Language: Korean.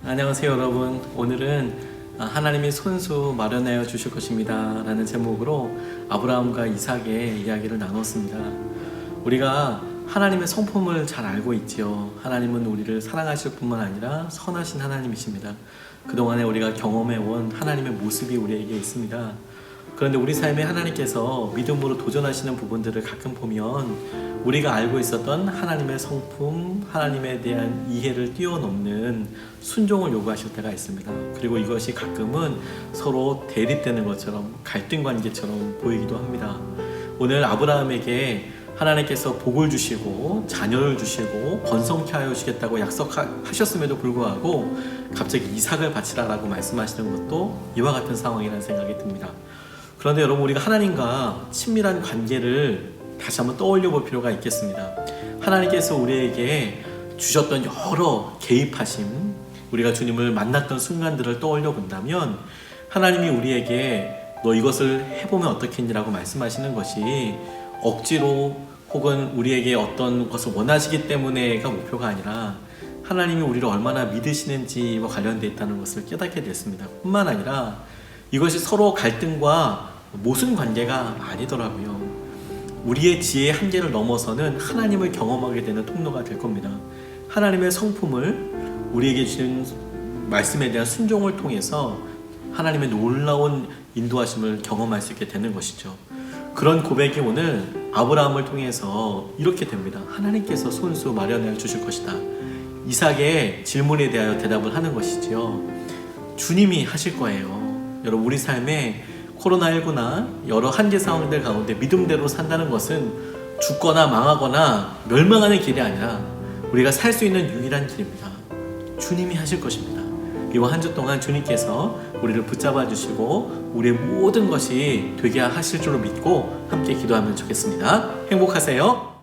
안녕하세요 여러분. 오늘은 하나님이 손수 마련하여 주실 것입니다 라는 제목으로 아브라함과 이삭의 이야기를 나눴습니다. 우리가 하나님의 성품을 잘 알고 있지요. 하나님은 우리를 사랑하실 뿐만 아니라 선하신 하나님이십니다. 그동안에 우리가 경험해온 하나님의 모습이 우리에게 있습니다. 그런데 우리 삶에 하나님께서 믿음으로 도전하시는 부분들을 가끔 보면 우리가 알고 있었던 하나님의 성품, 하나님에 대한 이해를 뛰어넘는 순종을 요구하실 때가 있습니다. 그리고 이것이 가끔은 서로 대립되는 것처럼 갈등 관계처럼 보이기도 합니다. 오늘 아브라함에게 하나님께서 복을 주시고 자녀를 주시고 번성케 하여 주시겠다고 약속하셨음에도 불구하고 갑자기 이삭을 바치라라고 말씀하시는 것도 이와 같은 상황이라는 생각이 듭니다. 그런데 여러분, 우리가 하나님과 친밀한 관계를 다시 한번 떠올려 볼 필요가 있겠습니다. 하나님께서 우리에게 주셨던 여러 개입하심, 우리가 주님을 만났던 순간들을 떠올려 본다면 하나님이 우리에게 너 이것을 해보면 어떻겠니라고 말씀하시는 것이 억지로 혹은 우리에게 어떤 것을 원하시기 때문에가 목표가 아니라 하나님이 우리를 얼마나 믿으시는지와 관련되어 있다는 것을 깨닫게 됐습니다. 뿐만 아니라 이것이 서로 갈등과 모순 관계가 아니더라고요. 우리의 지혜의 한계를 넘어서는 하나님을 경험하게 되는 통로가 될 겁니다. 하나님의 성품을 우리에게 주신 말씀에 대한 순종을 통해서 하나님의 놀라운 인도하심을 경험할 수 있게 되는 것이죠. 그런 고백이 오늘 아브라함을 통해서 이렇게 됩니다. 하나님께서 손수 마련해 주실 것이다. 이삭의 질문에 대하여 대답을 하는 것이지요. 주님이 하실 거예요. 여러분, 우리 삶에 코로나19나 여러 한계 상황들 가운데 믿음대로 산다는 것은 죽거나 망하거나 멸망하는 길이 아니라 우리가 살 수 있는 유일한 길입니다. 주님이 하실 것입니다. 이번 한 주 동안 주님께서 우리를 붙잡아 주시고 우리의 모든 것이 되게 하실 줄로 믿고 함께 기도하면 좋겠습니다. 행복하세요.